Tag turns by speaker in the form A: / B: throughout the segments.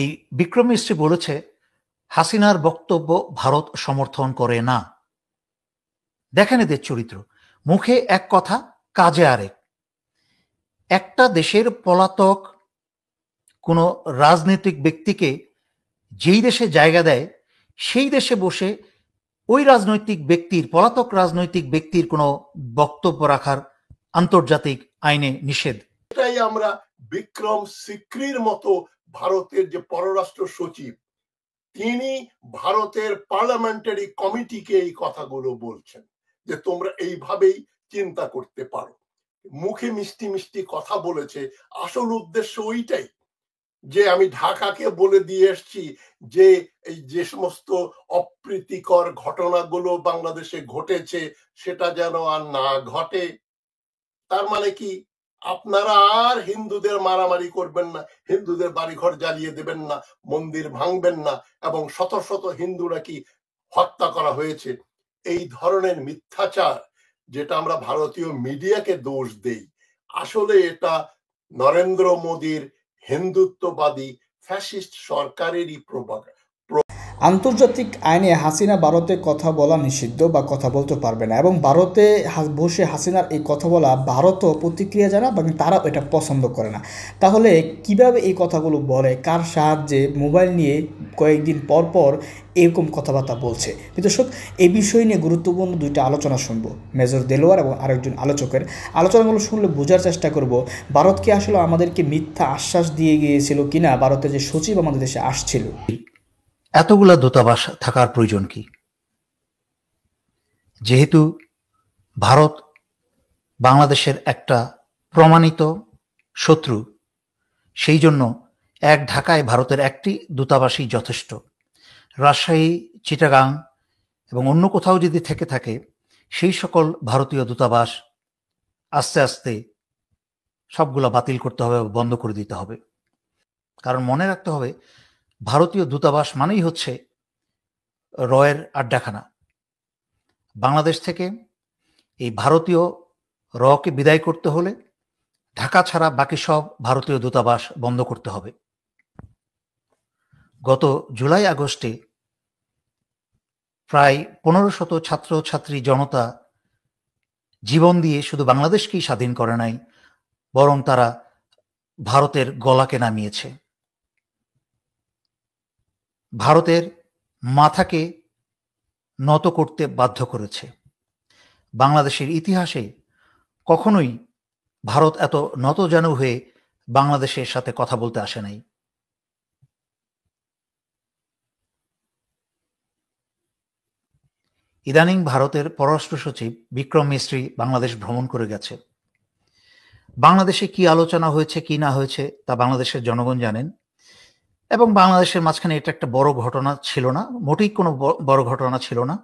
A: এই বিক্রম মিস্ত্রি বলেছে হাসিনার বক্তব্য ভারত সমর্থন করে না। দেখেন এদের চরিত্র, মুখে এক কথা কাজে আরেক। একটা দেশের পলাতক কোনো রাজনৈতিক ব্যক্তিকে যেই দেশে জায়গা দেয় সেই দেশে বসে ওই রাজনৈতিক ব্যক্তির, পলাতক রাজনৈতিক ব্যক্তির কোনো বক্তব্য রাখার আন্তর্জাতিক আইনে নিষেধ।
B: এটাই আমরা বিক্রম সিকরির মতো ভারতের যে পররাষ্ট্র সচিব, তিনি ভারতের পার্লামেন্টারি কমিটিকে এই কথাগুলো বলছেন যে তোমরা এইভাবেই চিন্তা করতে পারো। মুখে মিষ্টি মিষ্টি কথা বলেছে, আসল উদ্দেশ্য ওইটাই যে আমি ঢাকাকে বলে দিয়ে এসছি যে এই যে সমস্ত অপ্রীতিকর ঘটনাগুলো বাংলাদেশে ঘটেছে সেটা যেন আর না ঘটে। তার মানে কি, আপনারা আর হিন্দুদের মারামারি করবেন না, হিন্দুদের বাড়িঘর জ্বালিয়ে দেবেন না, মন্দির ভাঙবেন না, এবং শত শত হিন্দুরা কি হত্যা করা হয়েছে, এই ধরনের মিথ্যাচার যেটা আমরা ভারতীয় মিডিয়াকে দোষ দেই, আসলে এটা নরেন্দ্র মোদীর হিন্দুত্ববাদী ফ্যাসিস্ট সরকারেরই প্রভাব।
C: আন্তর্জাতিক আইনে হাসিনা ভারতে কথা বলা নিষিদ্ধ বা কথা বলতে পারবে না, এবং ভারতে বসে হাসিনার এই কথা বলা ভারতও প্রতিক্রিয়া জানা বা তারাও এটা পছন্দ করে না। তাহলে কিভাবে এই কথাগুলো বলে, কার সাহায্যে, মোবাইল নিয়ে কয়েকদিন পর পর এরকম কথাবার্তা বলছে? দর্শক, এই বিষয় নিয়ে গুরুত্বপূর্ণ দুইটা আলোচনা শুনবো মেজর দেলোয়ার এবং আরেকজন আলোচকের। আলোচনাগুলো শুনলে বোঝার চেষ্টা করব ভারতকে আসলে আমাদেরকে মিথ্যা আশ্বাস দিয়ে গিয়েছিল কিনা ভারতের যে সচিব আমাদের দেশে আসছিল।
A: এতগুলা দূতাবাস থাকার প্রয়োজন কি? যেহেতু ভারত বাংলাদেশের একটা প্রমাণিত শত্রু, সেই জন্য এক ঢাকায় ভারতের একটি দূতাবাসই যথেষ্ট। রাজশাহী, চিটাগাং এবং অন্য কোথাও যদি থেকে থাকে, সেই সকল ভারতীয় দূতাবাস আস্তে আস্তে সবগুলো বাতিল করতে হবে, বন্ধ করে দিতে হবে। কারণ মনে রাখতে হবে, ভারতীয় দূতাবাস মানেই হচ্ছে রয়ের আড্ডাখানা। বাংলাদেশ থেকে এই ভারতীয় রকে বিদায় করতে হলে ঢাকা ছাড়া বাকি সব ভারতীয় দূতাবাস বন্ধ করতে হবে। গত জুলাই আগস্টে প্রায় 1500 ছাত্রছাত্রী জনতা জীবন দিয়ে শুধু বাংলাদেশকেই স্বাধীন করে নাই, বরং তারা ভারতের গলাকে নামিয়েছে, ভারতের মাথাকে নত করতে বাধ্য করেছে। বাংলাদেশের ইতিহাসে কখনোই ভারত এত নতজানু হয়ে বাংলাদেশের সাথে কথা বলতে আসে নাই। ইদানিং ভারতের পররাষ্ট্র সচিব বিক্রম মিস্ত্রি বাংলাদেশ ভ্রমণ করে গেছে। বাংলাদেশে কি আলোচনা হয়েছে কি না হয়েছে তা বাংলাদেশের জনগণ জানেন, এবং বাংলাদেশের মাঝখানে এটা একটা বড় ঘটনা ছিল না, মোটেই কোনো বড় ঘটনা ছিল না।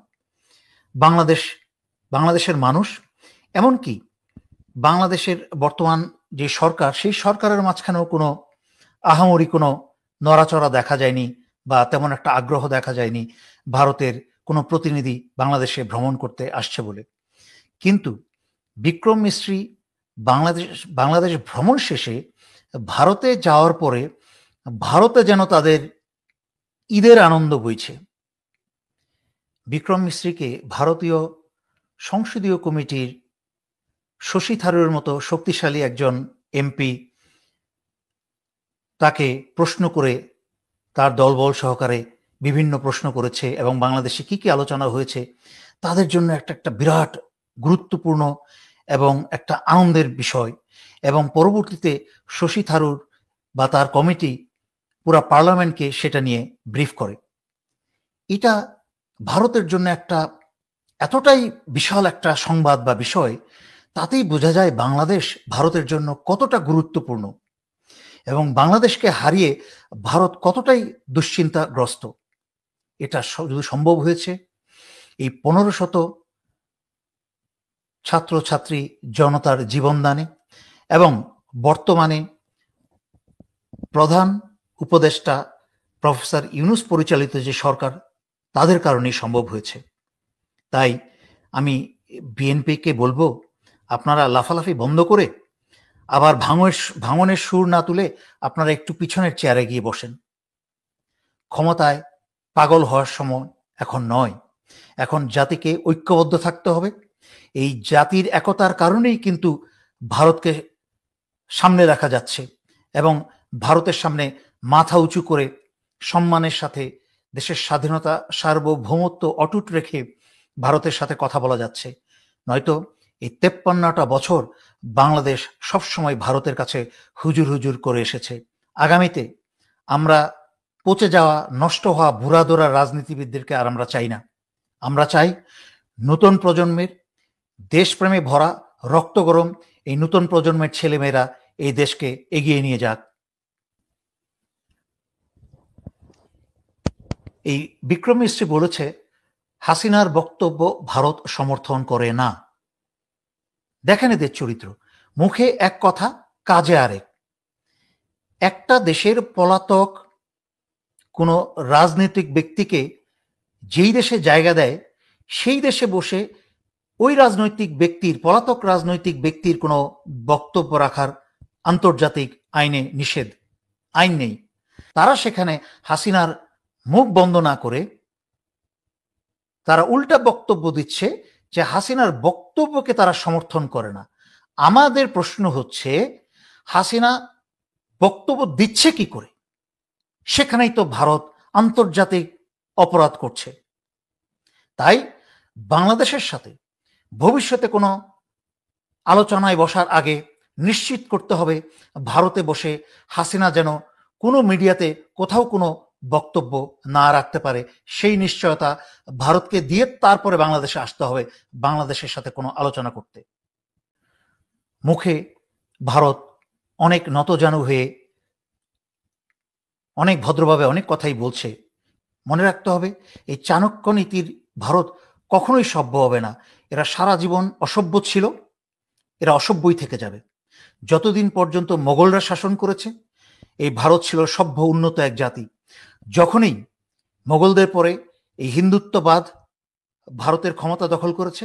A: বাংলাদেশের মানুষ, এমনকি বাংলাদেশের বর্তমান যে সরকার, সেই সরকারের মাঝখানেও কোনো আহামরি কোনো নড়াচড়া দেখা যায়নি বা তেমন একটা আগ্রহ দেখা যায়নি ভারতের কোনো প্রতিনিধি বাংলাদেশে ভ্রমণ করতে আসছে বলে। কিন্তু বিক্রম মিস্ত্রি বাংলাদেশ ভ্রমণ শেষে ভারতে যাওয়ার পরে ভারতে যেন তাদের ঈদের আনন্দ বইছে। বিক্রম মিস্ত্রিকে ভারতীয় সংসদীয় কমিটির শশী থারুরের মতো শক্তিশালী একজন এমপি তাকে প্রশ্ন করে, তার দলবল সহকারে বিভিন্ন প্রশ্ন করেছে, এবং বাংলাদেশে কি কি আলোচনা হয়েছে তাদের জন্য একটা বিরাট গুরুত্বপূর্ণ এবং একটা আনন্দের বিষয়। এবং পরবর্তীতে শশী থারুর বা তার কমিটি পুরা পার্লামেন্টকে সেটা নিয়ে ব্রিফ করে। এটা ভারতের জন্য একটা এতটাই বিশাল একটা সংবাদ বা বিষয়, তাতেই বোঝা যায় বাংলাদেশ ভারতের জন্য কতটা গুরুত্বপূর্ণ এবং বাংলাদেশকে হারিয়ে ভারত কতটাই দুশ্চিন্তাগ্রস্ত। এটা শুধু সম্ভব হয়েছে এই 1500 ছাত্রছাত্রী জনতার জীবনদানে এবং বর্তমানে প্রধান উপদেষ্টা প্রফেসর ইউনূস পরিচালিত যে সরকার, তাদের কারণেই সম্ভব হয়েছে। তাই আমি বিএনপিকে বলবো, আপনারা লাফালাফি বন্ধ করে আবার ভাঙনের সুর না তুলে আপনারা একটু পিছনের চেয়ারে গিয়ে বসেন। ক্ষমতায় পাগল হওয়ার সময় এখন নয়। এখন জাতিকে ঐক্যবদ্ধ থাকতে হবে। এই জাতির একতার কারণেই কিন্তু ভারতকে সামনে রাখা যাচ্ছে এবং ভারতের সামনে মাথা উঁচু করে সম্মানের সাথে দেশের স্বাধীনতা সার্বভৌমত্ব অটুট রেখে ভারতের সাথে কথা বলা যাচ্ছে। নয়তো এই 53টা বছর বাংলাদেশ সবসময় ভারতের কাছে হুজুর হুজুর করে এসেছে। আগামীতে আমরা পচে যাওয়া নষ্ট হওয়া বুড়াদোড়া রাজনীতিবিদদেরকে আর আমরা চাই না। আমরা চাই নতুন প্রজন্মের দেশপ্রেমে ভরা রক্ত গরম এই নতুন প্রজন্মের ছেলেমেয়েরা এই দেশকে এগিয়ে নিয়ে যাক। এই বিক্রম মিস্ত্রি বলেছে হাসিনার বক্তব্য ভারত সমর্থন করে না। দেখেন এদের চরিত্র, মুখে এক কথা কাজে আরেক। একটা দেশের পলাতক কোনো রাজনৈতিক ব্যক্তিকে যেই দেশে জায়গা দেয় সেই দেশে বসে ওই রাজনৈতিক ব্যক্তির পলাতক রাজনৈতিক ব্যক্তির কোনো বক্তব্য রাখার আন্তর্জাতিক আইনে নিষেধ, আইন নেই। তারা সেখানে হাসিনার মুখ বন্ধ না করে তারা উল্টা বক্তব্য দিচ্ছে যে হাসিনার বক্তব্যকে তারা সমর্থন করে না। আমাদের প্রশ্ন হচ্ছে হাসিনা বক্তব্য দিচ্ছে কি করে? সেখানেই তো ভারত আন্তর্জাতিক অপরাধ করছে। তাই বাংলাদেশের সাথে ভবিষ্যতে কোনো আলোচনায় বসার আগে নিশ্চিত করতে হবে ভারতে বসে হাসিনা যেন কোনো মিডিয়াতে কোথাও কোনো বক্তব্য না রাখতে পারে, সেই নিশ্চয়তা ভারতকে দিয়ে তারপরে বাংলাদেশে আসতে হবে বাংলাদেশের সাথে কোনো আলোচনা করতে। মুখে ভারত অনেক নতজানু হয়ে অনেক ভদ্রভাবে অনেক কথাই বলছে। মনে রাখতে হবে এই চাণক্য নীতির ভারত কখনোই সভ্য হবে না। এরা সারা জীবন অসভ্য ছিল, এরা অসভ্যই থেকে যাবে। যতদিন পর্যন্ত মোগলরা শাসন করেছে এই ভারত ছিল সভ্য উন্নত এক জাতি। যখনই মোগলদের পরে এই হিন্দুত্ববাদ ভারতের ক্ষমতা দখল করেছে,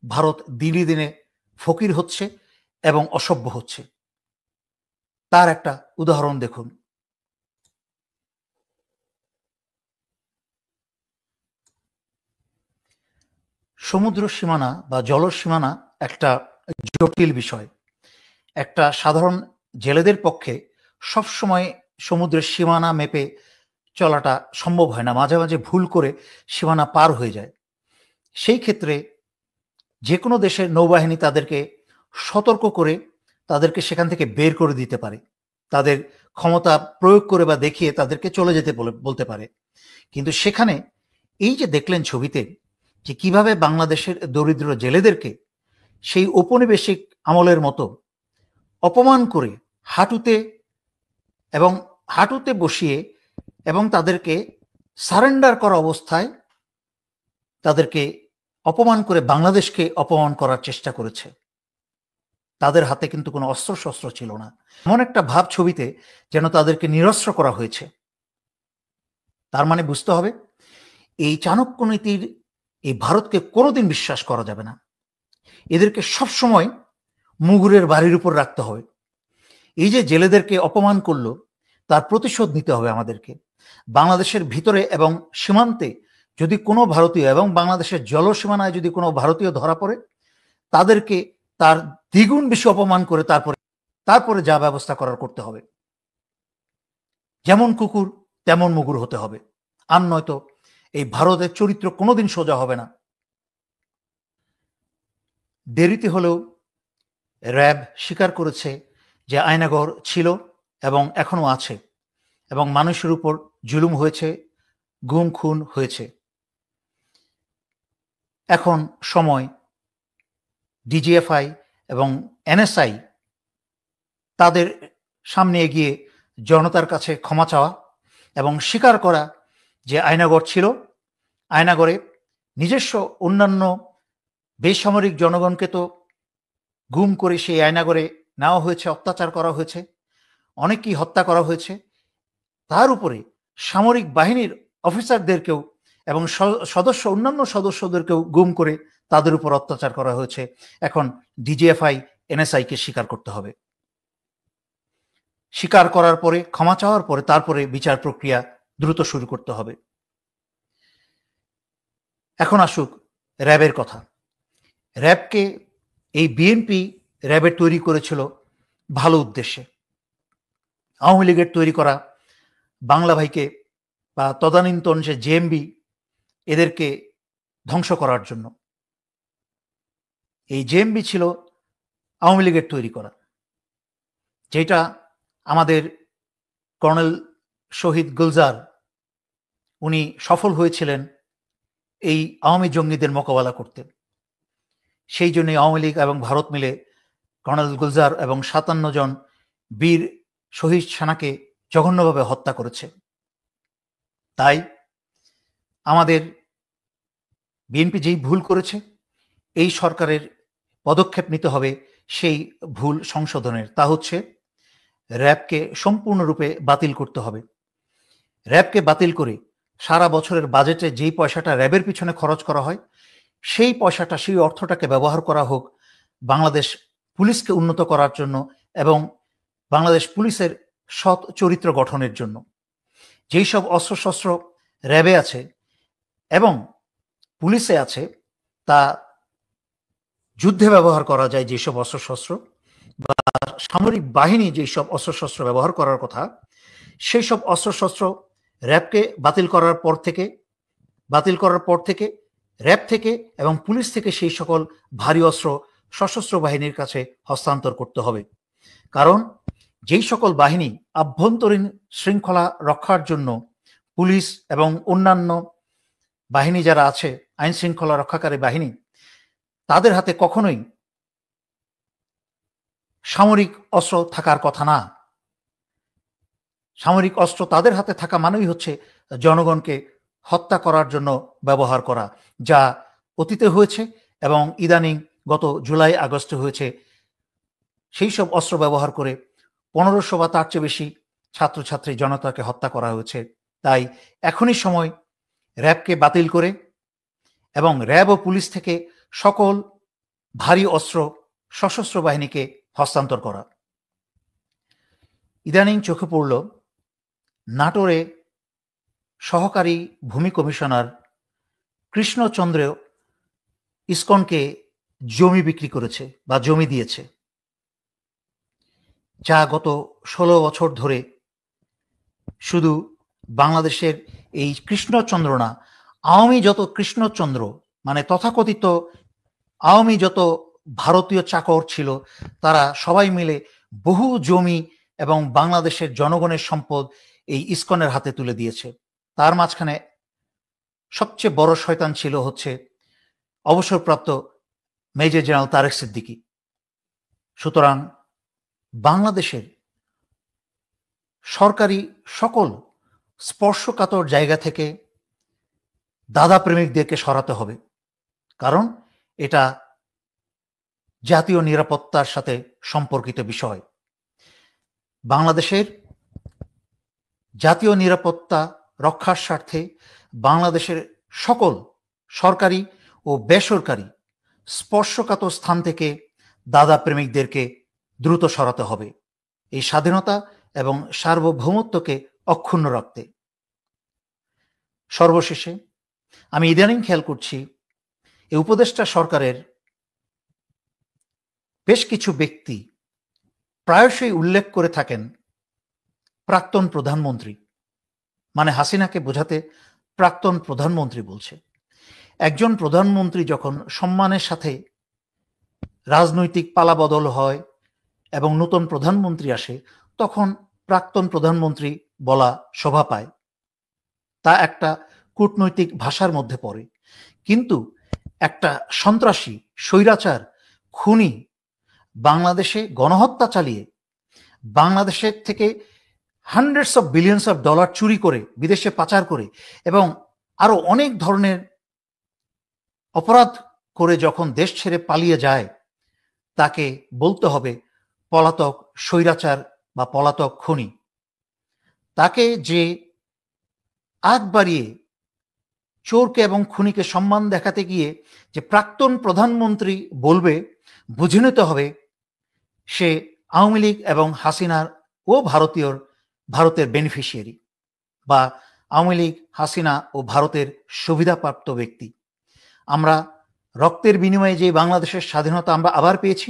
A: ভারত দিনে দিনে ফকির হচ্ছে এবং অসভ্য হচ্ছে। তার একটা উদাহরণ দেখুন। সমুদ্র সীমানা বা জল সীমানা একটা জটিল বিষয়। একটা সাধারণ জেলেদের পক্ষে সবসময় সমুদ্রের সীমানা মেপে চলাটা সম্ভব হয় না, মাঝে মাঝে ভুল করে সীমানা পার হয়ে যায়। সেই ক্ষেত্রে যে কোনো দেশের নৌবাহিনী তাদেরকে সতর্ক করে তাদেরকে সেখান থেকে বের করে দিতে পারে, তাদের ক্ষমতা প্রয়োগ করে বা দেখিয়ে তাদেরকে চলে যেতে বলতে পারে। কিন্তু সেখানে এই যে দেখলেন ছবিতে যে কিভাবে বাংলাদেশের দরিদ্র জেলেদেরকে সেই ঔপনিবেশিক আমলের মতো অপমান করে হাঁটুতে বসিয়ে এবং তাদেরকে সারেন্ডার করা অবস্থায় তাদেরকে অপমান করে বাংলাদেশকে অপমান করার চেষ্টা করেছে। তাদের হাতে কিন্তু কোনো অস্ত্রশস্ত্র ছিল না, এমন একটা ভাব ছবিতে যেন তাদেরকে নিরস্ত্র করা হয়েছে। তার মানে বুঝতে হবে এই চাণক্য নীতির এই ভারতকে কোনোদিন বিশ্বাস করা যাবে না। এদেরকে সবসময় মুগুরের বাড়ির উপর রাখতে হবে। এই যে জেলেদেরকে অপমান করলো তার প্রতিশোধ নিতে হবে আমাদেরকে। বাংলাদেশের ভিতরে এবং সীমান্তে যদি কোনো ভারতীয় এবং বাংলাদেশের জলসীমানায় যদি কোনো ভারতীয় ধরা পড়ে তাদেরকে তার দ্বিগুণ বেশি অপমান করে তারপরে যা ব্যবস্থা করার করতে হবে। যেমন কুকুর তেমন মুগুর হতে হবে, আর নয়তো এই ভারতের চরিত্র কোনোদিন সোজা হবে না। দেরিতে হলেও র্যাব স্বীকার করেছে যে আয়নাঘর ছিল এবং এখনো আছে এবং মানুষের উপর জুলুম হয়েছে, গুম খুন হয়েছে। এখন সময় ডিজিএফআই এবং এনএসআই তাদের সামনে এগিয়ে জনতার কাছে ক্ষমা চাওয়া এবং স্বীকার করা যে আয়নাঘর ছিল, আয়নাঘরে নিজস্ব অন্যান্য বেসামরিক জনগণকে তো গুম করে সেই আয়নাঘরে নেওয়া হয়েছে, অত্যাচার করা হয়েছে, অনেকেই হত্যা করা হয়েছে। তার উপরে সামরিক বাহিনীর অফিসারদেরকেও এবং অন্যান্য সদস্যদেরকেও গুম করে তাদের উপর অত্যাচার করা হয়েছে। এখন ডিজিএফআই এনএসআইকে স্বীকার করতে হবে। স্বীকার করার পরে ক্ষমা চাওয়ার পরে তারপরে বিচার প্রক্রিয়া দ্রুত শুরু করতে হবে। এখন আসুক র্যাবের কথা। র্যাবকে এই বিএনপি র্যাবের তৈরি করেছিল ভালো উদ্দেশ্যে। আওয়ামী লীগের তৈরি করা বাংলা ভাইকে বা তদানীন্তন যে জেএমবি এদেরকে ধ্বংস করার জন্য। এই জেএমবি ছিল আওয়ামী লীগের তৈরি করা, যেটা আমাদের কর্নেল শহীদ গুলজার উনি সফল হয়েছিলেন এই আওয়ামী জঙ্গিদের মোকাবেলা করতে। সেই জন্য আওয়ামী লীগ এবং ভারত মিলে কর্নেল গুলজার এবং ৫৭ জন বীর শহীদ সেনাকে জঘন্যভাবে হত্যা করেছে। তাই আমাদের বিএনপি যেই ভুল করেছে, এই সরকারের পদক্ষেপ নিতে হবে সেই ভুল সংশোধনের। তা হচ্ছে র্যাবকে সম্পূর্ণরূপে বাতিল করতে হবে। র্যাবকে বাতিল করে সারা বছরের বাজেটে যেই পয়সাটা র্যাবের পিছনে খরচ করা হয়, সেই পয়সাটা, সেই অর্থটাকে ব্যবহার করা হোক বাংলাদেশ পুলিশকে উন্নত করার জন্য এবং বাংলাদেশ পুলিশের সৎ চরিত্র গঠনের জন্য। যেই সব অস্ত্রশস্ত্র র্যাবে আছে এবং পুলিশে আছে, তা যুদ্ধে ব্যবহার করা যায়। যেসব অস্ত্রশস্ত্র বা সামরিক বাহিনী যেসব অস্ত্রশস্ত্র ব্যবহার করার কথা, সেই সব অস্ত্রশস্ত্র র্যাবকে বাতিল করার পর থেকে র্যাব থেকে এবং পুলিশ থেকে সেই সকল ভারী অস্ত্র সশস্ত্র বাহিনীর কাছে হস্তান্তর করতে হবে। কারণ যেই সকল বাহিনী আভ্যন্তরীণ শৃঙ্খলা রক্ষার জন্য, পুলিশ এবং অন্যান্য বাহিনী যারা আছে, আইন শৃঙ্খলা রক্ষাকারী বাহিনী, তাদের হাতে কখনোই সামরিক অস্ত্র থাকার কথা না। সামরিক অস্ত্র তাদের হাতে থাকা মানেই হচ্ছে জনগণকে হত্যা করার জন্য ব্যবহার করা, যা অতীতে হয়েছে এবং ইদানিং গত জুলাই আগস্টে হয়েছে। সেই সব অস্ত্র ব্যবহার করে ১৫০০ বা তার চেয়ে বেশি ছাত্রছাত্রী জনতাকে হত্যা করা হয়েছে। তাই এখনই সময় র্যাবকে বাতিল করে এবং র্যাব ও পুলিশ থেকে সকল ভারী অস্ত্র সশস্ত্র বাহিনীকে হস্তান্তর করা। ইদানিং চোখে পড়ল নাটোরে সহকারী ভূমি কমিশনার কৃষ্ণচন্দ্র ইসকনকে জমি বিক্রি করেছে বা জমি দিয়েছে, যা গত ১৬ বছর ধরে শুধু বাংলাদেশের এই কৃষ্ণচন্দ্র না, আওয়ামী যত কৃষ্ণচন্দ্র, মানে তথাকথিত আওয়ামী যত ভারতীয় চাকর ছিল, তারা সবাই মিলে বহু জমি এবং বাংলাদেশের জনগণের সম্পদ এই ইসকনের হাতে তুলে দিয়েছে। তার মাঝখানে সবচেয়ে বড় শয়তান ছিল হচ্ছে অবসরপ্রাপ্ত মেজর জেনারেল তারেক সিদ্দিকী। সুতরাং বাংলাদেশের সরকারি সকল স্পর্শকাতর জায়গা থেকে দাদা প্রেমিকদেরকে সরাতে হবে, কারণ এটা জাতীয় নিরাপত্তার সাথে সম্পর্কিত বিষয়। বাংলাদেশের জাতীয় নিরাপত্তা রক্ষার স্বার্থে বাংলাদেশের সকল সরকারি ও বেসরকারি স্পর্শকাতর স্থান থেকে দাদা প্রেমিকদেরকে দ্রুত সরাতে হবে, এই স্বাধীনতা এবং সার্বভৌমত্বকে অক্ষুণ্ণ রাখতে। সর্বশেষে আমি ইদানিং খেয়াল করছি এই উপদেষ্টা সরকারের বেশ কিছু ব্যক্তি প্রায়শই উল্লেখ করে থাকেন প্রাক্তন প্রধানমন্ত্রী, মানে হাসিনাকে বোঝাতে প্রাক্তন প্রধানমন্ত্রী বলছে। একজন প্রধানমন্ত্রী যখন সম্মানের সাথে রাজনৈতিক পালাবদল হয় এবং নতুন প্রধানমন্ত্রী আসে, তখন প্রাক্তন প্রধানমন্ত্রী বলা শোভা পায়, তা একটা কূটনৈতিক ভাষার মধ্যে পড়ে। কিন্তু একটা সন্ত্রাসী, স্বৈরাচার, খুনি বাংলাদেশে গণহত্যা চালিয়ে বাংলাদেশের থেকে hundreds of billions of dollar চুরি করে বিদেশে পাচার করে এবং আরো অনেক ধরনের অপরাধ করে যখন দেশ ছেড়ে পালিয়ে যায়, তাকে বলতে হবে পলাতক স্বৈরাচার বা পলাতক খুনি। তাকে যে আগ বাড়িয়ে চোরকে এবং খুনিকে সম্মান দেখাতে গিয়ে যে প্রাক্তন প্রধানমন্ত্রী বলবে, বুঝে নিতে হবে সে আওয়ামী লীগ এবং হাসিনার ও ভারতের বেনিফিশিয়ারি বা আওয়ামী লীগ, হাসিনা ও ভারতের সুবিধাপ্রাপ্ত ব্যক্তি। আমরা রক্তের বিনিময়ে যে বাংলাদেশের স্বাধীনতা আমরা আবার পেয়েছি,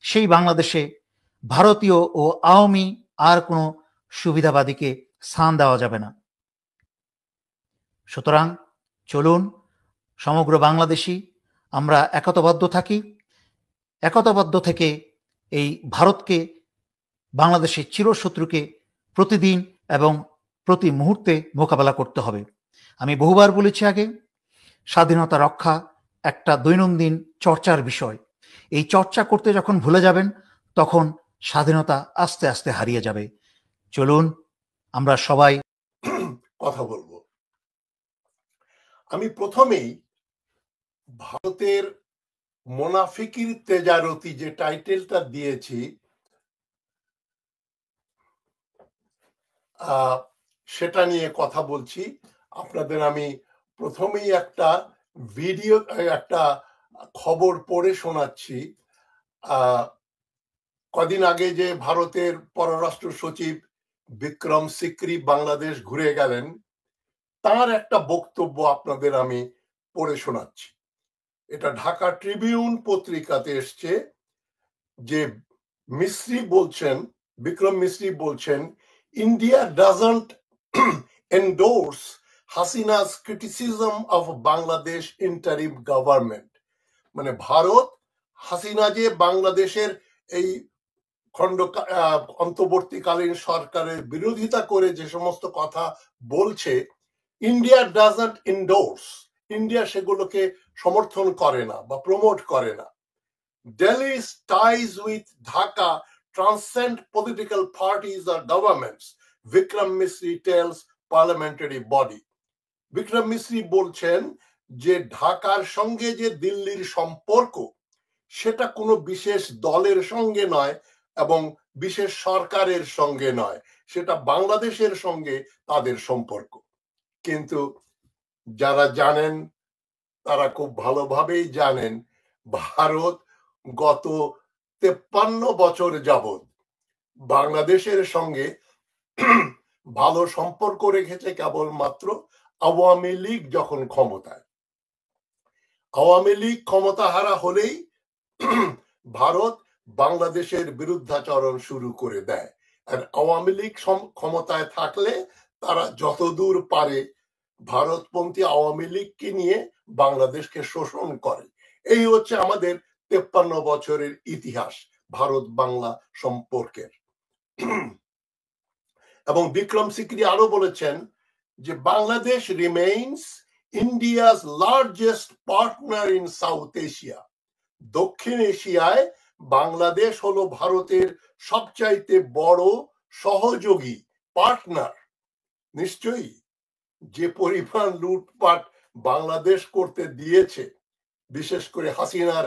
A: সেই বাংলাদেশে ভারতীয় ও আওয়ামী আর কোনো সুবিধাবাদীকে স্থান দেওয়া যাবে না। সুতরাং চলুন সমগ্র বাংলাদেশী আমরা একতাবদ্ধ থাকি, একতাবদ্ধ থেকে এই ভারতকে, বাংলাদেশের চিরশত্রুকে প্রতিদিন এবং প্রতি মুহূর্তে মোকাবেলা করতে হবে। আমি বহুবার বলেছি আগে, স্বাধীনতা রক্ষা একটা দৈনন্দিন চর্চার বিষয়। এই চর্চা করতে যখন ভুলে যাবেন, তখন স্বাধীনতা আস্তে আস্তে হারিয়ে যাবে। চলুন আমরা সবাই
B: কথা বলবো। আমি প্রথমেই ভারতের মোনাফিকির তেজারতি যে টাইটেলটা দিয়েছি, সেটা নিয়ে কথা বলছি। আপনাদের আমি প্রথমেই একটা ভিডিও, একটা খবর পড়ে শোনাচ্ছি। কদিন আগে যে ভারতের পররাষ্ট্র সচিব বিক্রম সিকরি বাংলাদেশ ঘুরে গেলেন, তার একটা বক্তব্য আপনাদের আমি পড়ে শোনাচ্ছি। এটা ঢাকা ট্রিবিউন পত্রিকাতে এসছে, যে মিস্ত্রি বলছেন, বিক্রম মিস্ত্রি বলছেন, India doesn't endorse Hasina's criticism of Bangladesh interim government. মানে ভারত হাসিনা যে বাংলাদেশের এই অন্তর্বর্তীকালীন সরকারের বিরোধিতা করে যে সমস্ত কথা বলছে, ইন্ডিয়া ডাজন্ট এন্ডোর্স, ইন্ডিয়া সেগুলোকে সমর্থন করে না বা প্রমোট করে না। Delhi's ties with Dhaka transcend political parties or governments, Vikram Misri tells parliamentary body. Vikram Misri বলছেন যে ঢাকার সঙ্গে যে দিল্লির সম্পর্ক, সেটা কোনো বিশেষ দলের সঙ্গে নয় এবং বিশেষ সরকারের সঙ্গে নয়, সেটা বাংলাদেশের সঙ্গে তাদের সম্পর্ক। কিন্তু যারা জানেন তারা খুব ভালোভাবেই জানেন, ভারত গত 53 বছর যাবৎ বাংলাদেশের সঙ্গে ভালো সম্পর্ক রেখেছে কেবলমাত্র আওয়ামী লীগ যখন ক্ষমতায়। আওয়ামী লীগ ক্ষমতা হারা হলেই ভারত বাংলাদেশের বিরুদ্ধাচরণ শুরু করে দেয়। আর আওয়ামী লীগ ক্ষমতায় থাকলে তারা যতদূর পারে ভারতপন্থী আওয়ামী লীগকে নিয়ে বাংলাদেশকে শোষণ করে। এই হচ্ছে আমাদের 53 বছরের ইতিহাস ভারত বাংলা সম্পর্কের। এবং বিক্রম সিকরি আরো বলেছেন যে Bangladesh remains India's largest partner in south Asia. দক্ষিণ এশিয়ায় বাংলাদেশ হলো ভারতের সবচাইতে বড় সহযোগী, পার্টনার। নিশ্চয়ই যে পরিমাণ লুটপাট বাংলাদেশ করতে দিয়েছে, বিশেষ করে হাসিনার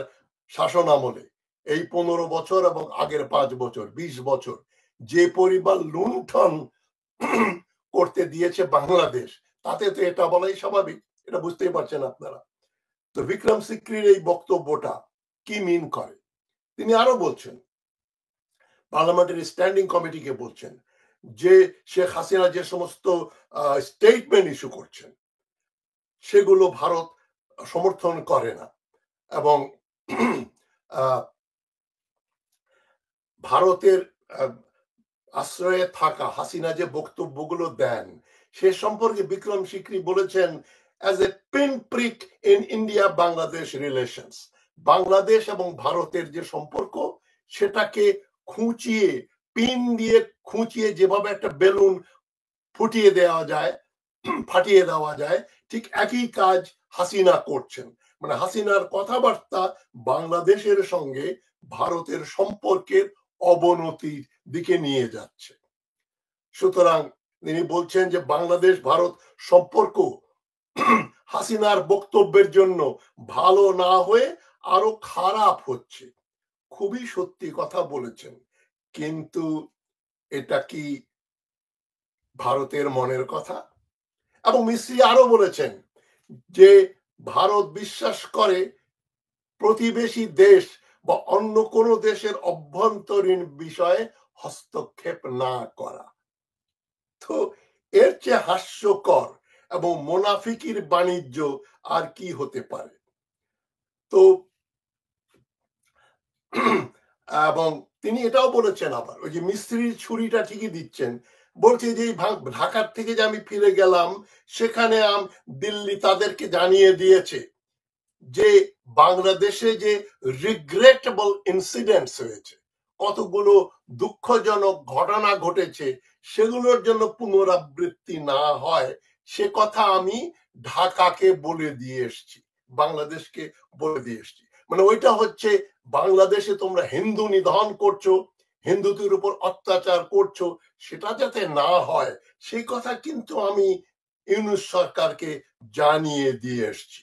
B: শাসন আমলে, এই 15 বছর এবং আগের 5 বছর 20 বছর যে পরিমাণ লুণ্ঠন করতে দিয়েছে বাংলাদেশ, তাতে তো এটা বলাই স্বাভাবিক। এটা বুঝতেই পারছেন আপনারা। তো বিক্রম সিকরির এই বক্তব্যটা কি মিন করে? তিনি আরো বলছেন, পার্লামেন্টারি স্ট্যান্ডিং কমিটিকে বলছেন যে শেখ হাসিনা যে সমস্ত স্টেটমেন্ট ইস্যু করছেন সেগুলো ভারত সমর্থন করে না, এবং ভারতের আশ্রয়ে থাকা হাসিনা যে বক্তব্যগুলো দেন সে সম্পর্কে বিক্রম সিকরি বলেছেন, as a pin prick in India Bangladesh relations, Bangladesh এবং ভারতের যে সম্পর্ক সেটাকে খুঁচিয়ে, পিন দিয়ে খুঁচিয়ে যেভাবে একটা বেলুন ফুটিয়ে দেওয়া যায়, ফাটিয়ে দেওয়া যায়, ঠিক একই কাজ হাসিনা করছেন। মানে হাসিনার কথাবার্তা বাংলাদেশের সঙ্গে ভারতের সম্পর্কের অবনতির দিকে নিয়ে যাচ্ছে। সুতরাং তিনি বলছেন যে বাংলাদেশ ভারত সম্পর্ক হাসিনার বক্তব্যের জন্য ভালো না হয়ে আরো খারাপ হচ্ছে। খুবই সত্যি কথা বলেছেন, কিন্তু এটা কি ভারতের মনের কথা? এবং মিস্ত্রি আরো বলেছেন যে ভারত বিশ্বাস করে প্রতিবেশী দেশ বা অন্য কোনো দেশের অভ্যন্তরীণ বিষয়ে হস্তক্ষেপ না করা। তো এর চেয়ে হাস্যকর এবং মোনাফিকির বাণিজ্য আর কি হতে পারে। তো এবং তিনি এটাও বলেছেন, আবার ওই যে মিস্ত্রির ছুরিটা ঠিকই দিচ্ছেন, বলছে যে ঢাকার থেকে যে আমি ফিরে গেলাম সেখানে দিল্লি তাদেরকে জানিয়ে দিয়েছে যে বাংলাদেশে যে রিগ্রেটেবল ইনসিডেন্টস হয়েছে, কতগুলো দুঃখজনক ঘটনা ঘটেছে, সেগুলোর জন্য পুনরাবৃত্তি না হয় সে কথা আমি ঢাকাকে বলে দিয়ে এসছি, বাংলাদেশকে বলে দিয়ে এসছি। মানে ওইটা হচ্ছে বাংলাদেশে তোমরা হিন্দু নিধন করছো, হিন্দুদের উপর অত্যাচার করছো, সেটা যাতে না হয় সেই কথা কিন্তু আমি ইউনূস সরকারকে জানিয়ে দিয়ে এসছি।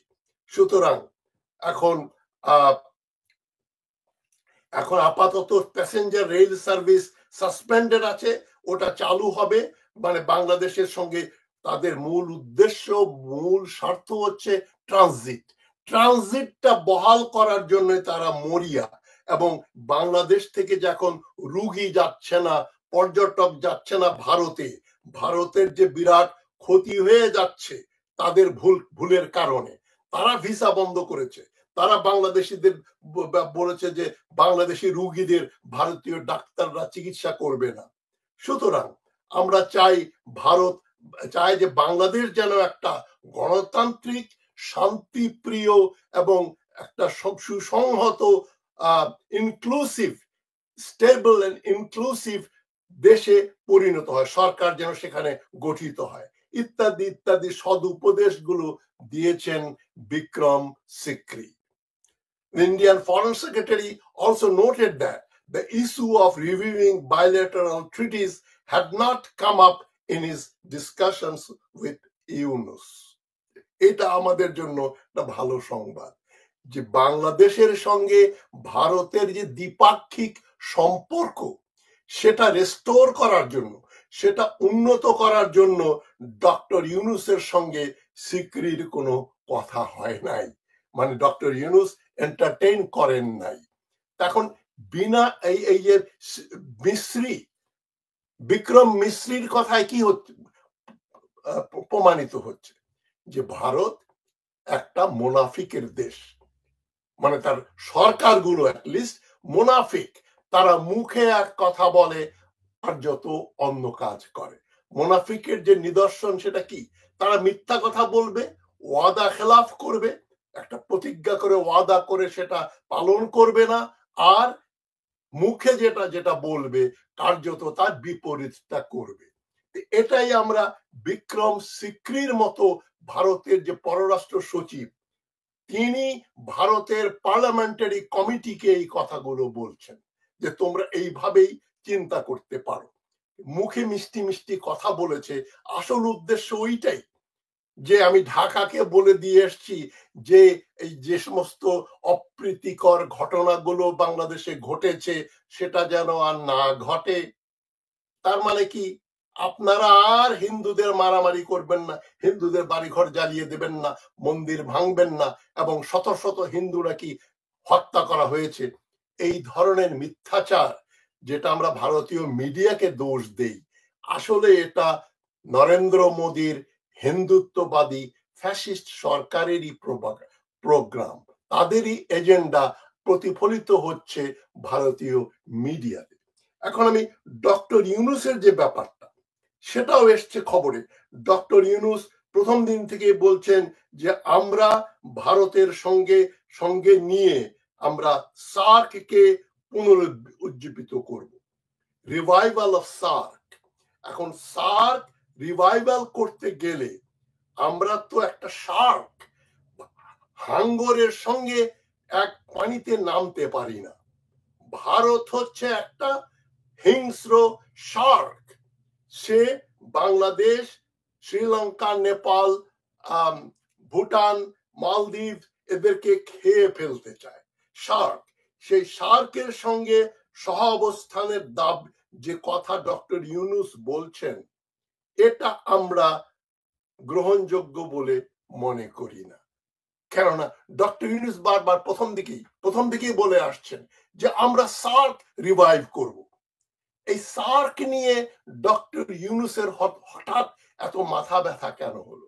B: সুতরাং এখন আপাতত প্যাসেঞ্জার রেল সার্ভিস সাসপেন্ডেড আছে, ওটা চালু হবে। মানে বাংলাদেশের সঙ্গে তাদের মূল উদ্দেশ্য, মূল স্বার্থ হচ্ছে ট্রানজিটটা বহাল করার জন্য তারা মরিয়া। এবং বাংলাদেশ থেকে যখন রুগী যাচ্ছে না, পর্যটক যাচ্ছে না ভারতের যে বিরাট ক্ষতি হয়ে যাচ্ছে তাদের ভুলের কারণে, তারা ভিসা বন্ধ করেছে, তারা বাংলাদেশিদের বলেছে যে বাংলাদেশি রুগীদের ভারতীয় ডাক্তাররা চিকিৎসা করবে না। সুতরাং আমরা ভারত চায় যে বাংলাদেশ যেন একটা গণতান্ত্রিক, শান্তিপ্রিয় এবং একটা সুসংহত, ইনক্লুসিভ, স্টেবল এন্ড ইনক্লুসিভ দেশে পরিণত হয়, সরকার যেন সেখানে গঠিত হয়, ইত্যাদি ইত্যাদি সদুপদেশগুলো দিয়েছেন Vikram Sikri. The Indian Foreign Secretary also noted that the issue of reviewing bilateral treaties had not come up in his discussions with Yunus. এটা আমাদের জন্য একটা ভালো সংবাদ যে বাংলাদেশের সঙ্গে ভারতের যে দ্বিপাক্ষিক সম্পর্ক সেটা রেস্টোর করার জন্য, সেটা উন্নত করার জন্য ডক্টর ইউনূসের সঙ্গে সিক্রির কোনো কথা হয় নাই, মানে ডক্টর ইউনূস এন্টারটেইন করেন নাই। এখন বিনা এই যে বিক্রম মিশ্রির কথায় কি হচ্ছে প্রমাণিত হচ্ছে যে ভারত একটা মোনাফিকের দেশ, মানে তার সরকারগুলো অ্যাটলিস্ট মোনাফিক, তারা মুখে এক কথা বলে আর যত অন্য কাজ করে। মোনাফিকের যে নিদর্শন সেটা কি? তারা মিথ্যা কথা বলবে, ওয়াদা খেলাফ করবে, একটা প্রতিজ্ঞা করে ওয়াদা করে সেটা পালন করবে না, আর মুখে যেটা বলবে কার্যত তার বিপরীতটা করবে। এটাই আমরা বিক্রম সিক্রির মতো ভারতের যে পররাষ্ট্র সচিব, তিনি ভারতের পার্লামেন্টারি কমিটিকে এই কথাগুলো বলছেন যে তোমরা এইভাবেই চিন্তা করতে পারো। মুখে মিষ্টি মিষ্টি কথা বলেছে, আসল উদ্দেশ্য ওইটাই যে আমি ঢাকাকে বলে দিয়ে এসছি যে এই যে সমস্ত অপ্রীতিকর ঘটনাগুলো বাংলাদেশে ঘটেছে সেটা যেন আর না ঘটে। তার মানে কি, আপনারা আর হিন্দুদের মারামারি করবেন না, হিন্দুদের বাড়িঘর জ্বালিয়ে দেবেন না, মন্দির ভাঙবেন না, এবং শত শত হিন্দু নাকি হত্যা করা হয়েছে। এই ধরনের মিথ্যাচার, যেটা আমরা ভারতীয় মিডিয়াকে দোষ দেই, আসলে এটা নরেন্দ্র মোদীর হিন্দুত্ববাদী ফ্যাসিস্ট সরকারেরই প্রোগ্রাম, তাদেরই এজেন্ডা প্রতিফলিত হচ্ছে ভারতীয় মিডিয়াতে। এখন আমি ডক্টর ইউনূসের যে ব্যাপারটা সেটাও এসছে খবরে। ডক্টর ইউনূস প্রথম দিন থেকে বলছেন যে আমরা ভারতের সঙ্গে নিয়ে আমরা সার্ককে পুনরুজ্জীবিত করব, রিভাইভাল অফ সার্ক। এখন সার্ক রিভাইভাল করতে গেলে আমরা তো একটা শার্ক, হাঙ্গরের সঙ্গে এক পানিতে নামতে পারি না। ভারত হচ্ছে একটা হিংস্র শার্ক, সে বাংলাদেশ, শ্রীলঙ্কা, নেপাল, ভুটান, মালদ্বীপ এদেরকে খেয়ে ফেলতে চায় শার্ক। সেই শার্কের সঙ্গে সহাবস্থানের যে কথা ডক্টর ইউনূস বলছেন, এটা আমরা গ্রহণযোগ্য বলে মনে করি না। কেননা ডক্টর ইউনূস বারবার প্রথম দিকেই বলে আসছেন যে আমরা সার্ক রিভাইভ করব। এই সার্ক নিয়ে ডক্টর ইউনূসের হঠাৎ এত মাথা ব্যথা কেন হলো?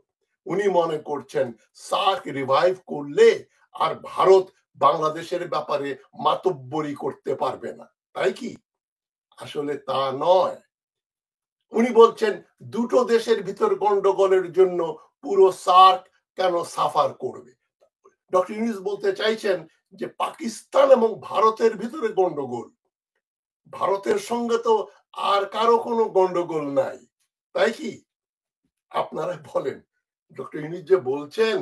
B: উনি মনে করছেন সার্ক রিভাইভ করলে আর ভারত বাংলাদেশের ব্যাপারে মাতব্বরি করতে পারবে না, তাই কি? আসলে তা নয়। উনি বলছেন দুটো দেশের ভিতর গন্ডগোলের জন্য পুরো সার্ক কেন সাফার করবে। ডক্টর ইউনূস বলতে চাইছেন যে পাকিস্তান এবং ভারতের ভিতরে গন্ডগোল, ভারতের সঙ্গে তো আর কারো কোনো গন্ডগোল নাই, তাই কি? আপনারা বলেন, ডক্টর ইউনূস যে বলছেন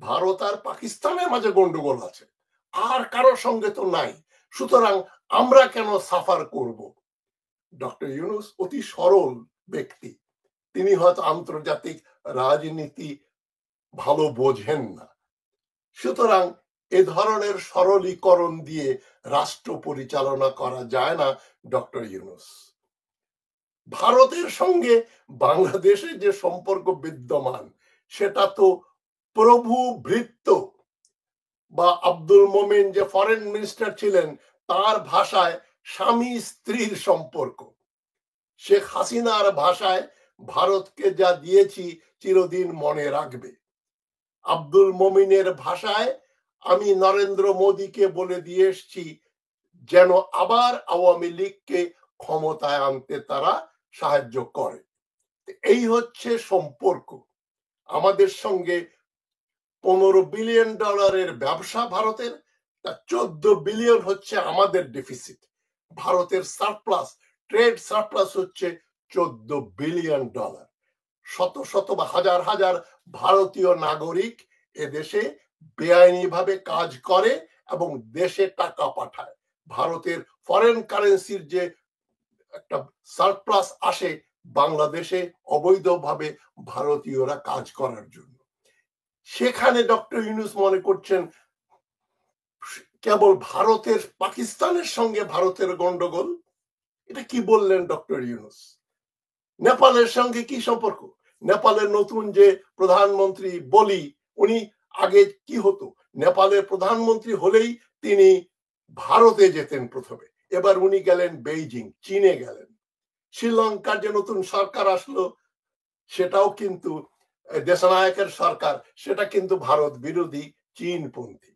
B: ভারত আর পাকিস্তানের মাঝে গন্ডগোল আছে, আর কারো সঙ্গে তো নাই, সুতরাং আমরা কেন সাফার করব? ডক্টর ইউনূস অতি সরল ব্যক্তি, তিনি হয়তো আন্তর্জাতিক রাজনীতি ভালো বোঝেন না, সুতরাং এ ধরনের সরলীকরণ দিয়ে রাষ্ট্র পরিচালনা করা যায় না। ডক্টর ইউনূস, ভারতের সঙ্গে বাংলাদেশের যে সম্পর্ক বিদ্যমান সেটা তো প্রভু ভৃত্য, বা আব্দুল মোমেন যে ফরেন মিনিস্টার ছিলেন তার ভাষায় স্বামী স্ত্রীর সম্পর্ক। শেখ হাসিনার ভাষায় ভারতকে যা দিয়েছি চিরদিন মনে রাখবে। আব্দুল মোমিনের ভাষায় আমি নরেন্দ্র মোদীকে বলে দিয়ে এসছি যেন আবার আওয়ামী লীগকে ক্ষমতায় আনতে তারা সাহায্য করে। এই হচ্ছে সম্পর্ক। আমাদের সঙ্গে $15 বিলিয়ন ব্যবসা ভারতের, তা 14 বিলিয়ন হচ্ছে আমাদের ডেফিসিট। ভারতের সারপ্লাস, ট্রেড সারপ্লাস হচ্ছে $14 বিলিয়ন। শত শত বা হাজার হাজার ভারতীয় নাগরিক এদেশে বেআইনি ভাবে কাজ করে এবং দেশে টাকা পাঠায়। ভারতের ফরেন কারেন্সির যে একটা সারপ্লাস আসে বাংলাদেশে অবৈধভাবে ভারতীয়রা কাজ করার জন্য, সেখানে ডক্টর ইউনূস মনে করছেন কেবল ভারতের পাকিস্তানের সঙ্গে ভারতের গন্ডগোল। এটা কি বললেন ডক্টর ইউনূস? নেপালের সঙ্গে কি সম্পর্ক? নেপালের নতুন যে প্রধানমন্ত্রী বলি, উনি আগে কি হতো, নেপালের প্রধানমন্ত্রী হলেই তিনি ভারতে যেতেন প্রথমে, এবার উনি গেলেন বেইজিং, চীনে গেলেন। শ্রীলঙ্কার যে নতুন সরকার আসলো সেটাও কিন্তু দেশনায়কের সরকার, সেটা কিন্তু ভারত বিরোধী, চীনপন্থী।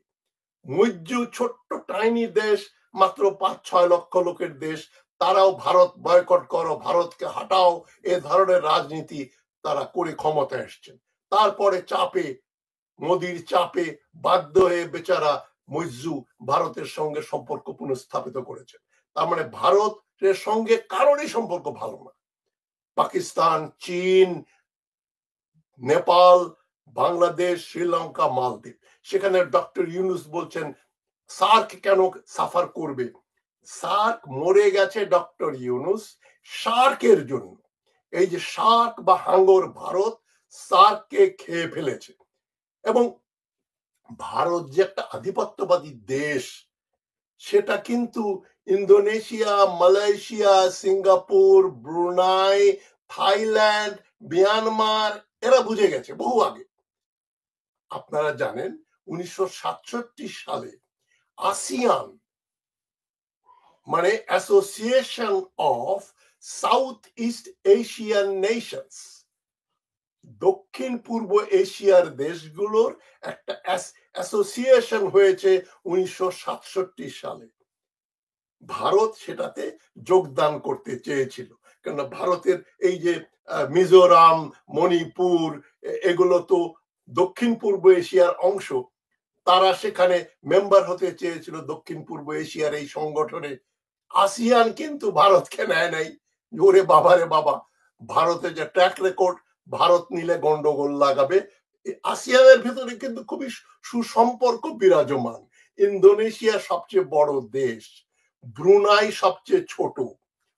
B: মুজ্জু ছোট্ট টাইনি দেশ, মাত্র 5-6 লক্ষ লোকের দেশ, তারাও ভারত বয়কট করো, ভারতকে হাটাও, এ ধরনের রাজনীতি তারা করে ক্ষমতায় এসছেন। তারপরে চাপে, মোদির চাপে বাধ্য হয়ে বেচারা মুজ্জু ভারতের সঙ্গে সম্পর্ক পুনঃস্থাপিত করেছেন। তার মানে ভারতের সঙ্গে কারোরই সম্পর্ক ভালো না। পাকিস্তান, চীন, নেপাল, বাংলাদেশ, শ্রীলঙ্কা, মালদ্বীপ, সেখানে ডক্টর ইউনূস বলছেন সার্ক কেন সাফার করবে। সার্ক মরে গেছে ডক্টর ইউনূস সার্কের জন্য। এই যে সার্ক বা হাঙ্গর, ভারত সার্ককে খেয়ে ফেলেছে। এবং ভারত যে একটা আধিপত্যবাদী দেশ সেটা কিন্তু Indonesia, Malaysia, Singapore, Brunei, Thailand, Myanmar এরা বুঝে গেছে বহু আগে। আপনারা জানেন 1967 সালে আসিয়ান মানে association of south east Asian Nations, দক্ষিণ পূর্ব এশিয়ার দেশগুলোর একটা অ্যাসোসিয়েশন হয়েছে 1967 সালে। ভারত সেটাতে যোগদান করতে চেয়েছিল, কেন ভারতের এই যে মিজোরাম, মণিপুর এগুলো তো দক্ষিণ পূর্ব এশিয়ার অংশ, তারা সেখানে মেম্বার হতে চেয়েছিল দক্ষিণ পূর্ব এশিয়ার এই সংগঠনে। আসিয়ান কিন্তু ভারতকে নেয় নাই। ওরে বাবা রে বাবা, ভারতের যে ট্র্যাক রেকর্ড, ভারত নিলে গন্ডগোল লাগাবে। আসিয়ানের ভিতরে কিন্তু খুবই সুসম্পর্ক বিরাজমান। ইন্দোনেশিয়া সবচেয়ে বড় দেশ, ব্রুনাই সবচেয়ে ছোট,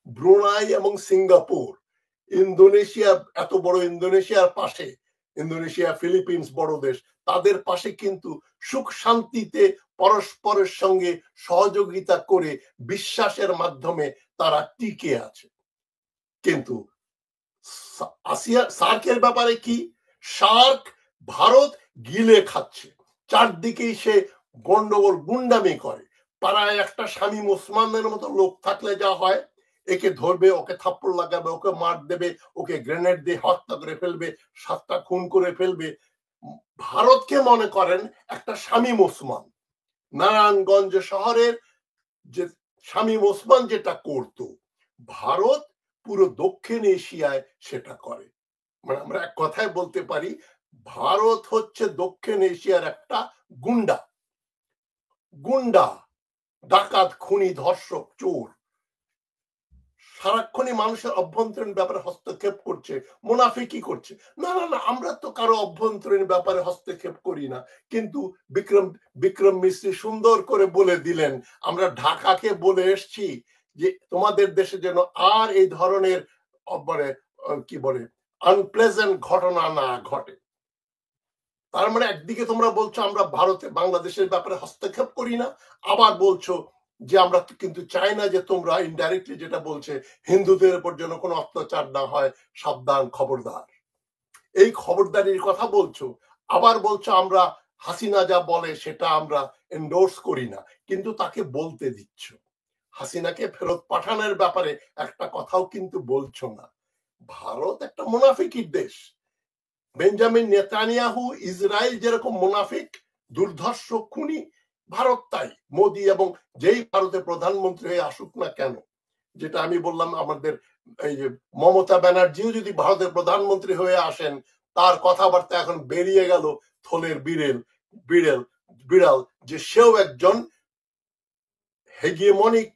B: ব্রুনাই এবং সিঙ্গাপুর। ইন্দোনেশিয়া এত বড়, ইন্দোনেশিয়ার পাশে, ইন্দোনেশিয়া ফিলিপিন্স বড় দেশ, তাদের পাশে কিন্তু সুখ শান্তিতে পরস্পরের সঙ্গে সহযোগিতা করে বিশ্বাসের মাধ্যমে তারা টিকে আছে। কিন্তু আসিয়া সার্কের ব্যাপারে কি? সার্ক ভারত গিলে খাচ্ছে, চারদিকেই সে গন্ডগোল গুন্ডামি করে। পাড়ায় একটা শামীম ওসমানের মতো লোক থাকলে যা হয়, একে ধরবে, ওকে থাপ্পড় লাগাবে, ওকে মার দেবে, ওকে গ্রেনেড দিয়ে হত্যা করে ফেলবে, 7টা খুন করে ফেলবে। ভারতকে মনে করেন একটা শামীম ওসমান। নারায়ণগঞ্জ শহরের যে শামীম ওসমান যেটা করত, ভারত পুরো দক্ষিণ এশিয়ায় সেটা করে। মানে আমরা এক কথায় বলতে পারি ভারত হচ্ছে দক্ষিণ এশিয়ার একটা গুন্ডা, ডাকাত, খুনি, ধর্ষক, চোর। সারাক্ষণই মানুষের অভ্যন্তরীণ ব্যাপারে হস্তক্ষেপ করছে, মুনাফিকি করছে। না না না, আমরা তো কারো অভ্যন্তরীণ ব্যাপারে হস্তক্ষেপ করি না। কিন্তু বিক্রম মিস্ত্রি সুন্দর করে বলে দিলেন, আমরা ঢাকাকে বলে এসছি যে তোমাদের দেশে যেন আর এই ধরনের মানে কি বলে আনপ্লেজেন্ট ঘটনা না ঘটে। তার মানে একদিকে তোমরা বলছো আমরা ভারতে বাংলাদেশের ব্যাপারে হস্তক্ষেপ করি না, আবার বলছো যে আমরা কিন্তু চাই না যে তোমরা ইনডাইরেক্টলি যেটা বলছে হিন্দুদের উপর যেন কোনো অত্যাচার না হয়, সাবধান, খবরদার। এই খবরদারির কথা বলছো, আবার বলছো আমরা হাসিনা যা বলে সেটা আমরা এন্ডোর্স করি না, কিন্তু তাকে বলতে দিচ্ছ। হাসিনাকে ফেরত পাঠানোর ব্যাপারে একটা কথাও কিন্তু বলছো না। ভারত একটা মুনাফিকির দেশ। বেঞ্জামিন নেতানিয়াহু ইসরায়েল যেরকম মুনাফিক, দুর্ধর্ষ, খুনি, ভারত তাই। মোদি এবং যেই ভারতের প্রধানমন্ত্রী হয়ে আসুক না কেন, যেটা আমি বললাম, আমাদের এই যে মমতা ব্যানার্জিও যদি ভারতের প্রধানমন্ত্রী হয়ে আসেন, তার কথাবার্তা এখন বেরিয়ে গেল থলের বিড়াল যে সেও একজন হেগেমনিক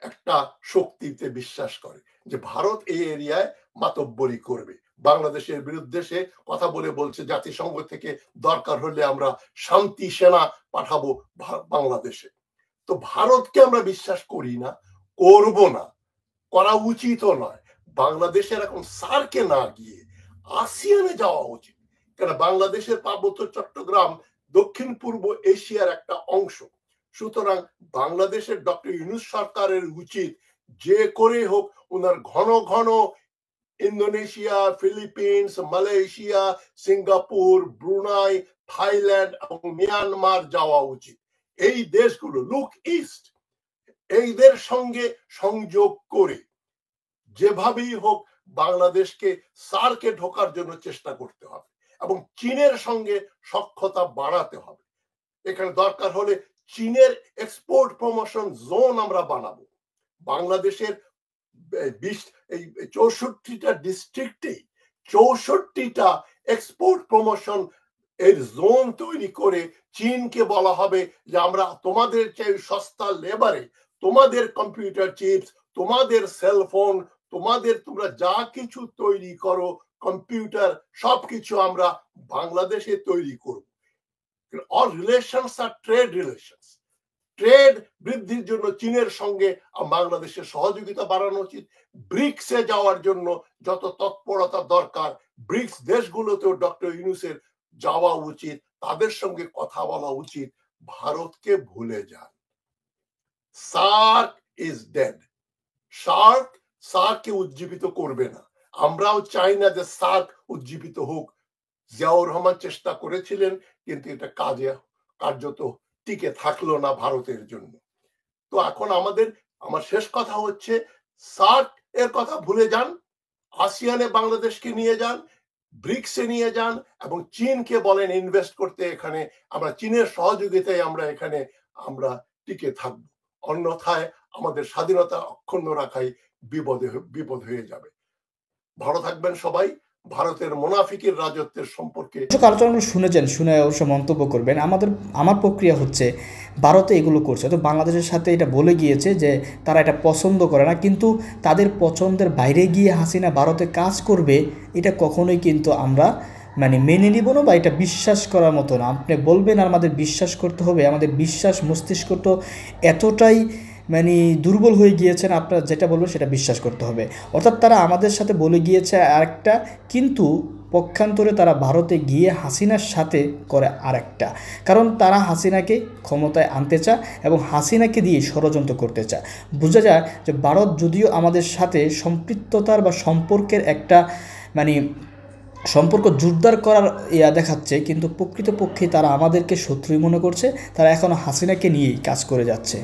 B: একটা শক্তিতে বিশ্বাস করে, যে ভারত এই এরিয়ায় মাতব্বরি করবে। বাংলাদেশের বিরুদ্ধে সে কথা বলে বলছে জাতিসংঘ থেকে দরকার হলে আমরা শান্তি সেনা পাঠাবো বাংলাদেশে। তো ভারতকে আমরা বিশ্বাস করি না, করব না, করা উচিতও নয়। বাংলাদেশের এখন সার্কে না গিয়ে আসিয়ানে যাওয়া উচিত, কারণ বাংলাদেশের পার্বত্য চট্টগ্রাম দক্ষিণ পূর্ব এশিয়ার একটা অংশ। সুতরাং বাংলাদেশের ডক্টর ইউনূস সরকারের উচিত যে করে হোক ওনার ঘন ঘন Indonesia, Philippines, Malaysia, Singapore, Brunei, Thailand এবং মিয়ানমার যাওয়া উচিত। এই দেশগুলো লুক ইস্ট, এইদের সঙ্গে সংযোগ করে যেভাবেই হোক বাংলাদেশকে সার্কে ঢোকার জন্য চেষ্টা করতে হবে এবং চীনের সঙ্গে সখ্যতা বাড়াতে হবে। এখানে দরকার হলে চীনের এক্সপোর্ট প্রমোশন জোন আমরা বানাবো। বাংলাদেশের 64টা ডিস্ট্রিক্টে 64টা এক্সপোর্ট প্রমোশন এর জোন তৈরি করে চীনকে বলা হবে যে আমরা তোমাদের চাই সস্তা লেবারে তোমাদের কম্পিউটার চিপস, তোমাদের সেলফোন, তোমরা যা কিছু তৈরি করো, কম্পিউটার, সবকিছু আমরা বাংলাদেশে তৈরি করব। All relations are trade relations. Trade বৃদ্ধির জন্য চীনের সঙ্গে বাংলাদেশের সহযোগিতা বাড়ানো উচিত। ব্রিক্সে যাওয়ার জন্য যত তৎপরতা দরকার, ব্রিক্স দেশগুলোতেও ডক্টর ইউনূসের যাওয়া উচিত, তাদের সঙ্গে কথা বলা উচিত। ভারতকে ভুলে যান। SAARC is dead. সার্ককে উজ্জীবিত করবে না। আমরাও চাই না যে সার্ক উজ্জীবিত হোক। জিয়াউর রহমান চেষ্টা করেছিলেন, কিন্তু এটা কার্যত টিকে থাকলো না ভারতের জন্য। তো এখন আমার শেষ কথা হচ্ছে, সার্ক এর কথা ভুলে যান, আসিয়ানে বাংলাদেশকে নিয়ে যান, ব্রিক্সে নিয়ে যান এবং চীনকে বলেন ইনভেস্ট করতে এখানে। আমরা চীনের সহযোগিতায় আমরা টিকে থাকবো। অন্যথায় আমাদের স্বাধীনতা অক্ষুণ্ণ রাখাই বিপদ হয়ে যাবে। ভালো থাকবেন সবাই। ভারতের মুনাফিকের রাজত্বের সম্পর্কে
C: আলোচনা শুনেছেন, শুনে অবশ্য মন্তব্য করবেন। আমার প্রক্রিয়া হচ্ছে, ভারতে এগুলো করছে, তো বাংলাদেশের সাথে এটা বলে গিয়েছে যে তারা এটা পছন্দ করে না, কিন্তু তাদের পছন্দের বাইরে গিয়ে হাসিনা ভারতে কাজ করবে, এটা কখনোই কিন্তু আমরা মেনে নিব না, বা এটা বিশ্বাস করার মতো না। আপনি বলবেন আর আমাদের বিশ্বাস করতে হবে, আমাদের বিশ্বাস মস্তিষ্ক তো এতটাই দুর্বল হয়ে গিয়েছেন, আপনারা যেটা বলবেন সেটা বিশ্বাস করতে হবে। অর্থাৎ তারা আমাদের সাথে বলে গিয়েছে আরেকটা, কিন্তু পক্ষান্তরে তারা ভারতে গিয়ে হাসিনার সাথে করে আরেকটা। কারণ তারা হাসিনাকে ক্ষমতায় আনতে চায় এবং হাসিনাকে দিয়ে ষড়যন্ত্র করতে চায়। বোঝা যায় যে ভারত যদিও আমাদের সাথে সম্পৃক্ততার বা সম্পর্কের একটা সম্পর্ক জোরদার করার দেখাচ্ছে, কিন্তু প্রকৃতপক্ষে তারা আমাদেরকে শত্রুই মনে করছে। তারা এখনও হাসিনাকে নিয়েই কাজ করে যাচ্ছে।